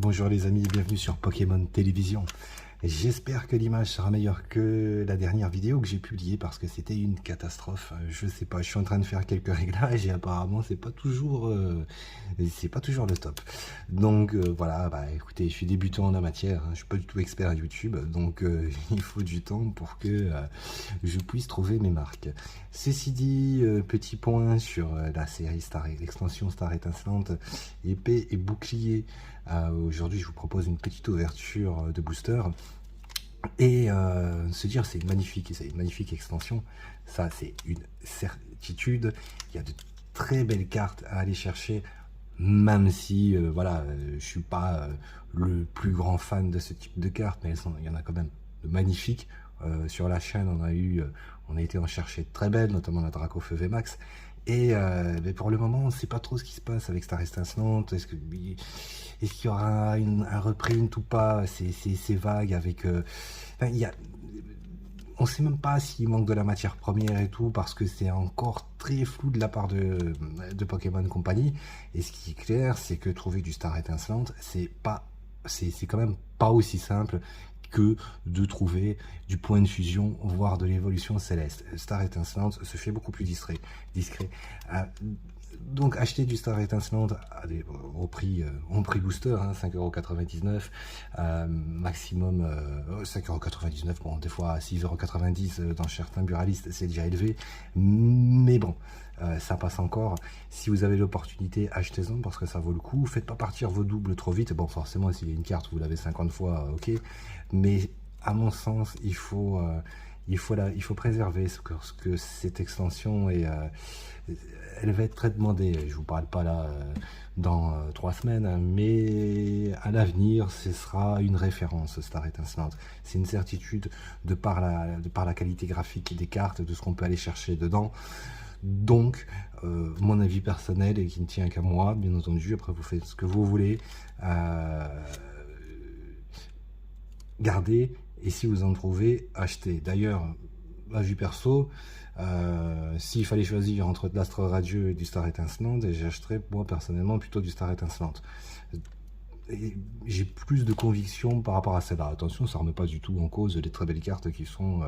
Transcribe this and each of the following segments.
Bonjour les amis, bienvenue sur Pokémon Télévision. J'espère que l'image sera meilleure que la dernière vidéo que j'ai publiée parce que c'était une catastrophe. Je sais pas, je suis en train de faire quelques réglages et apparemment c'est pas toujours le top. Donc voilà, bah écoutez, je suis débutant en la matière, hein, je suis pas du tout expert à YouTube, donc il faut du temps pour que je puisse trouver mes marques. Ceci dit, petit point sur la série Star, l'extension Star Étincelante, épée et bouclier. Aujourd'hui, je vous propose une petite ouverture de booster. Et se dire c'est une magnifique extension, ça c'est une certitude. Il y a de très belles cartes à aller chercher, même si voilà, je suis pas le plus grand fan de ce type de cartes, mais il y en a quand même de magnifiques. Sur la chaîne, on a été en chercher de très belles, notamment la Dracofeu VMAX. Et mais pour le moment, on ne sait pas trop ce qui se passe avec Star Étincelante. Est-ce qu'il y aura un reprint ou pas? C'est vague avec... enfin, on ne sait même pas s'il manque de la matière première et tout, parce que c'est encore très flou de la part de Pokémon Company. Et ce qui est clair, c'est que trouver du Star Étincelante, c'est quand même pas aussi simple que de trouver du point de fusion, voire de l'évolution céleste. Star Étincelante se fait beaucoup plus discret. Donc acheter du Star Étincelante au prix booster, hein, 5,99 €, maximum 5,99 €, bon des fois 6,90 € dans certains buralistes, c'est déjà élevé, mais bon, ça passe encore. Si vous avez l'opportunité, achetez-en parce que ça vaut le coup. Faites pas partir vos doubles trop vite. Bon, forcément, s'il y a une carte, vous l'avez 50 fois, ok, mais à mon sens, il faut préserver ce que cette extension est. Elle va être très demandée. Je vous parle pas là dans 3 semaines, hein, mais à l'avenir, ce sera une référence, Star Étincelante. C'est une certitude de par la qualité graphique des cartes, de ce qu'on peut aller chercher dedans. Donc, mon avis personnel, et qui ne tient qu'à moi, bien entendu, après vous faites ce que vous voulez, gardez, et si vous en trouvez, achetez. D'ailleurs, avis perso, s'il fallait choisir entre de l'Astre Radieux et du Star Étincelante, j'achèterais moi personnellement plutôt du Star Étincelante. J'ai plus de conviction par rapport à celle-là. Attention, ça ne remet pas du tout en cause les très belles cartes qui sont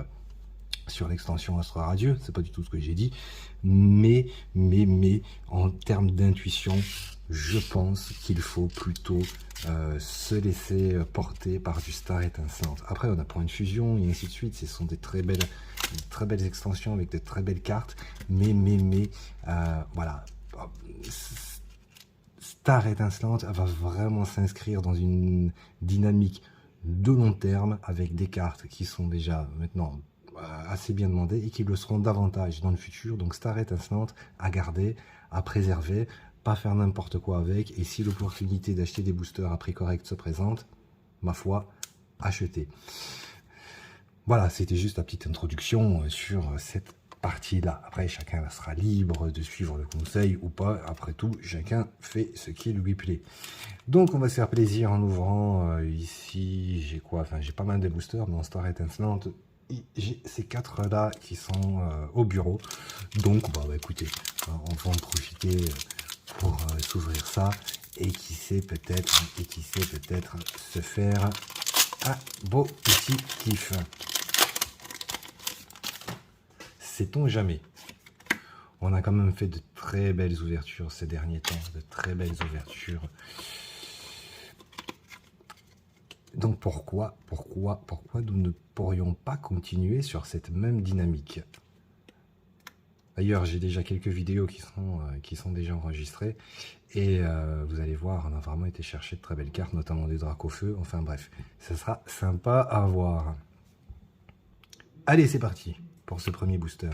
sur l'extension Astre Radieux, c'est pas du tout ce que j'ai dit, mais en termes d'intuition, je pense qu'il faut plutôt se laisser porter par du Star Étincelante. Après, on a point de fusion et ainsi de suite. Ce sont des très belles extensions avec de très belles cartes, mais voilà. Star Étincelante va vraiment s'inscrire dans une dynamique de long terme avec des cartes qui sont déjà maintenant assez bien demandées et qui le seront davantage dans le futur. Donc Star Étincelante à garder, à préserver, pas faire n'importe quoi avec, et si l'opportunité d'acheter des boosters à prix correct se présente, ma foi, achetez. Voilà, c'était juste la petite introduction sur cette partie-là. Après, chacun sera libre de suivre le conseil ou pas. Après tout, chacun fait ce qui lui plaît. Donc, on va se faire plaisir en ouvrant. Ici, j'ai quoi? Enfin, j'ai pas mal de boosters, mais en Star Étincelante, j'ai ces 4 là qui sont au bureau. Donc, bah écoutez, on va en profiter pour s'ouvrir ça, et qui sait peut-être se faire un beau petit kiff. Sait-on jamais? On a quand même fait de très belles ouvertures ces derniers temps, de très belles ouvertures. Donc pourquoi nous ne pourrions pas continuer sur cette même dynamique? D'ailleurs, j'ai déjà quelques vidéos qui sont déjà enregistrées, et vous allez voir, on a vraiment été chercher de très belles cartes, notamment des Dracofeu. Enfin bref, ça sera sympa à voir. Allez, c'est parti pour ce premier booster.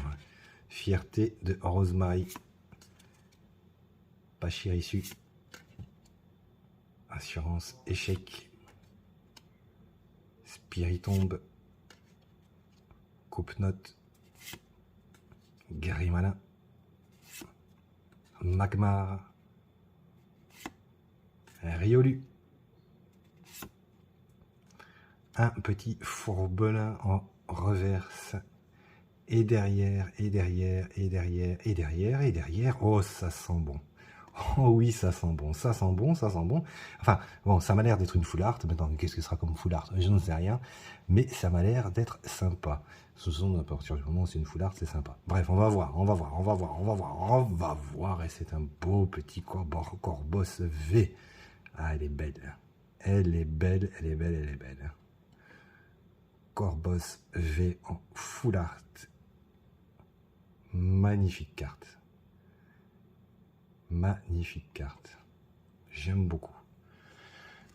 Fierté de Rosemary, Pachirisu, Assurance Échec, Spiritombe, Coupe-Note, Grimana, Magmar, Riolu, un petit Fourbelin en reverse, et derrière, oh ça sent bon, Oh oui, ça sent bon, ça sent bon, ça sent bon. Enfin, bon, ça m'a l'air d'être une full art. Maintenant, qu'est-ce que ce sera comme full art? Je n'en sais rien. Mais ça m'a l'air d'être sympa. Ce sont, à partir du moment où c'est une full art, c'est sympa. Bref, on va voir, on va voir, on va voir, on va voir, on va voir. Et c'est un beau petit Corbos V. Ah, elle est belle. Elle est belle, elle est belle, elle est belle. Corbos V en full art. Magnifique carte. Magnifique carte. J'aime beaucoup.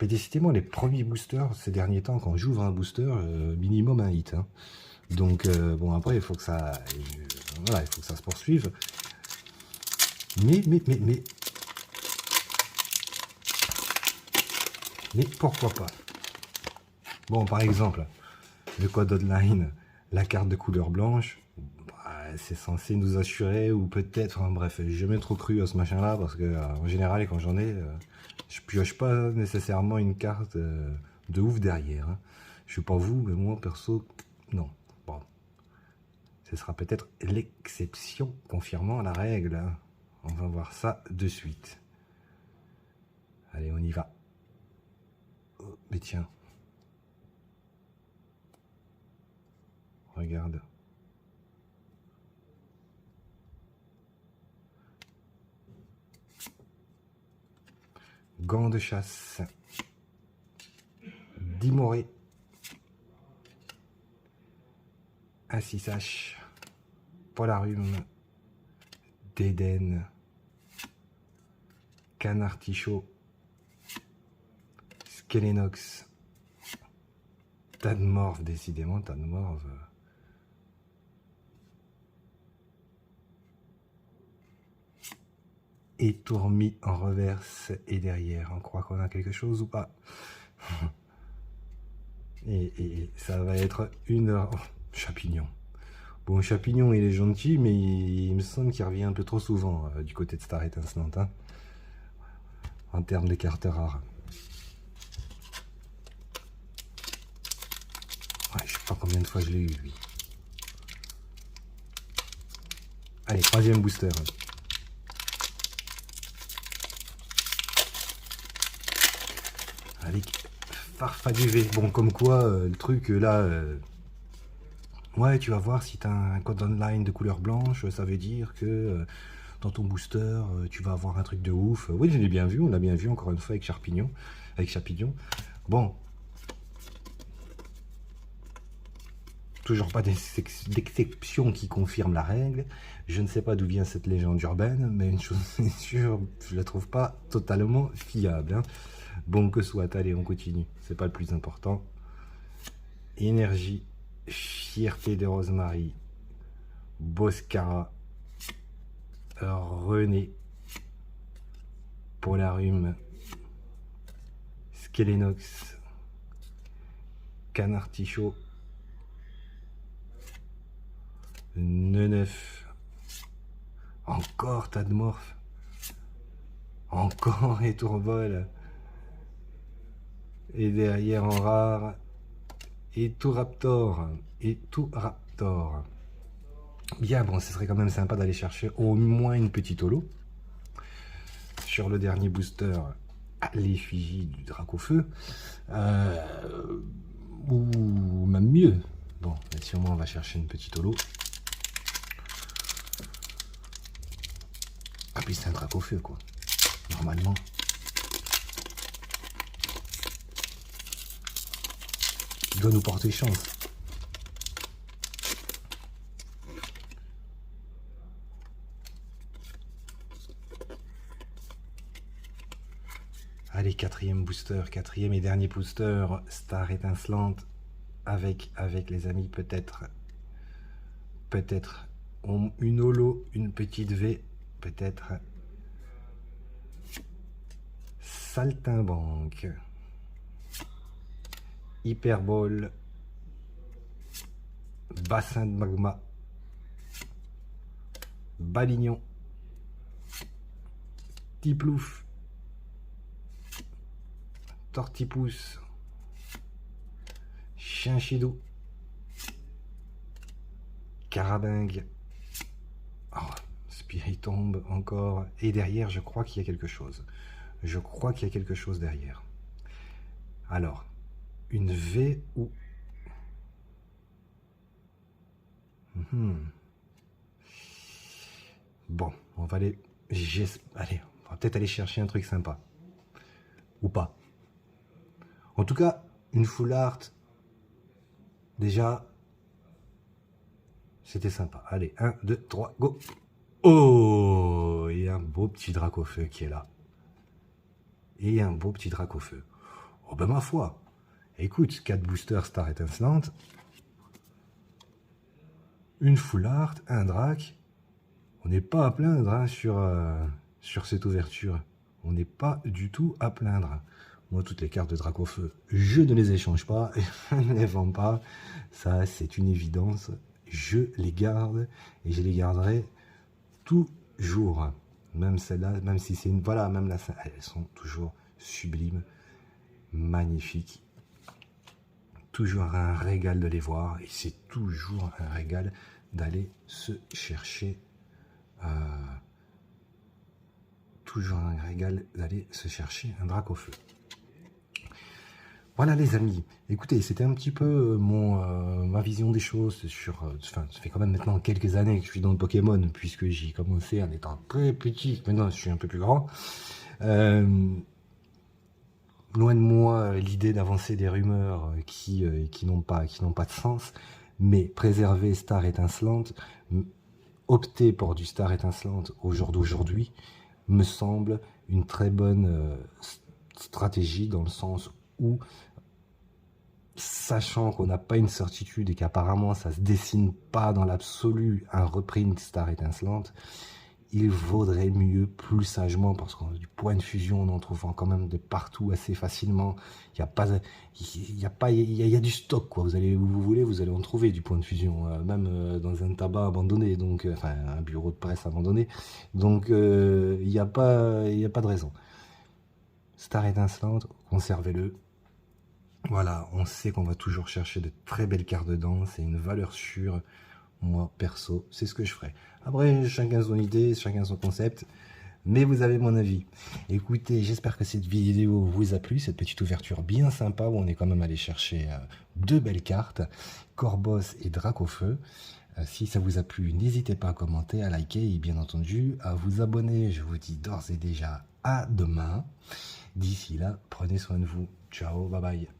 Mais décidément, les premiers boosters, ces derniers temps, quand j'ouvre un booster, minimum un hit. Hein. Donc, bon, après, il faut que ça... voilà, il faut que ça se poursuive. Mais pourquoi pas? Bon, par exemple, le code online, la carte de couleur blanche, bah, c'est censé nous assurer, ou peut-être, enfin, bref, j'ai jamais trop cru à ce machin-là, parce que en général, quand j'en ai, je pioche pas nécessairement une carte de ouf derrière. Hein. Je sais pas vous, mais moi, perso, non. Bon, ce sera peut-être l'exception confirmant la règle. Hein. On va voir ça de suite. Allez, on y va. Oh, mais tiens. Regarde. Gants de chasse. Dimoré. Un 6H. Polarium. Dédène. Canard Tichot. Skelenox. Tadmorph, décidément, Tadmorph. Et Tourmi en reverse et derrière. On croit qu'on a quelque chose ou pas? et ça va être une heure. Oh, Chapignon. Bon, Chapignon, il est gentil, mais il me semble qu'il revient un peu trop souvent du côté de Star Étincelante. Hein, en termes de cartes rares. Ouais, je sais pas combien de fois je l'ai eu, lui. Allez, troisième booster. Avec Farfaduvé. Bon, comme quoi, le truc, là... ouais, tu vas voir si tu as un code online de couleur blanche, ça veut dire que dans ton booster, tu vas avoir un truc de ouf. Oui, je l'ai bien vu, on l'a bien vu encore une fois avec Chapignon. Bon. Toujours pas d'exception qui confirme la règle. Je ne sais pas d'où vient cette légende urbaine, mais une chose est sûre, je la trouve pas totalement fiable. Hein. Bon que soit, allez, on continue. C'est pas le plus important. Énergie, fierté de Rosemary, Boscara, René, Polarium, Skelenox, Canard Tichot, Neneuf, encore Tadmorph, encore Étourvol, et derrière en rare, Raptor. Bien, bon, ce serait quand même sympa d'aller chercher au moins une petite holo. Sur le dernier booster, à l'effigie du Dracofeu. Ou même mieux. Bon, si au moins on va chercher une petite holo. Ah, puis c'est un Dracofeu, quoi. Normalement. Il doit nous porter chance. Allez, quatrième booster, quatrième et dernier booster, Star Étincelante, avec les amis, peut-être une holo, une petite V, peut-être Saltimbanque, Hyperbole, Bassin de Magma, Balignon, Tiplouf, Tortipousse, Chinchidou, Carabingue. Oh, Spirit tombe encore. Et derrière, je crois qu'il y a quelque chose. Je crois qu'il y a quelque chose derrière. Alors, une V ou... Bon, on va aller... Allez, on va peut-être aller chercher un truc sympa. Ou pas. En tout cas, une full art, déjà, c'était sympa. Allez, 1, 2, 3, go. Oh, il y a un beau petit drac au feu qui est là. Et un beau petit drac au feu. Oh ben ma foi. Écoute, 4 boosters star étincelante. Une full art, un drac. On n'est pas à plaindre hein, sur cette ouverture. On n'est pas du tout à plaindre. Moi, toutes les cartes de drac au feu, je ne les échange pas, je ne les vends pas. Ça, c'est une évidence. Je les garde et je les garderai toujours. Même celle-là, même si c'est une... Voilà, même là, elles sont toujours sublimes, magnifiques. Toujours un régal de les voir et c'est toujours un régal d'aller se chercher... toujours un régal d'aller se chercher un drac au feu. Voilà les amis, écoutez, c'était un petit peu ma vision des choses sur... Enfin, ça fait quand même maintenant quelques années que je suis dans le Pokémon, puisque j'ai commencé en étant très petit, maintenant je suis un peu plus grand. Loin de moi l'idée d'avancer des rumeurs qui n'ont pas de sens, mais préserver Star étincelante, opter pour du Star étincelante au jour d'aujourd'hui, me semble une très bonne stratégie dans le sens où, sachant qu'on n'a pas une certitude et qu'apparemment ça se dessine pas dans l'absolu un reprint Star étincelante, il vaudrait mieux plus sagement, parce qu'on a du point de fusion, on en trouve quand même de partout assez facilement. Il y a du stock quoi. Vous allez où vous voulez, vous allez en trouver du point de fusion, même dans un tabac abandonné, donc enfin un bureau de presse abandonné. Donc il n'y a pas de raison. Star étincelante, conservez-le. Voilà, on sait qu'on va toujours chercher de très belles cartes dedans, c'est une valeur sûre. Moi, perso, c'est ce que je ferai. Après, chacun son idée, chacun son concept, mais vous avez mon avis. Écoutez, j'espère que cette vidéo vous a plu, cette petite ouverture bien sympa où on est quand même allé chercher deux belles cartes, Corboss et Drac au feu. Si ça vous a plu, n'hésitez pas à commenter, à liker et bien entendu à vous abonner. Je vous dis d'ores et déjà à demain. D'ici là, prenez soin de vous. Ciao, bye bye.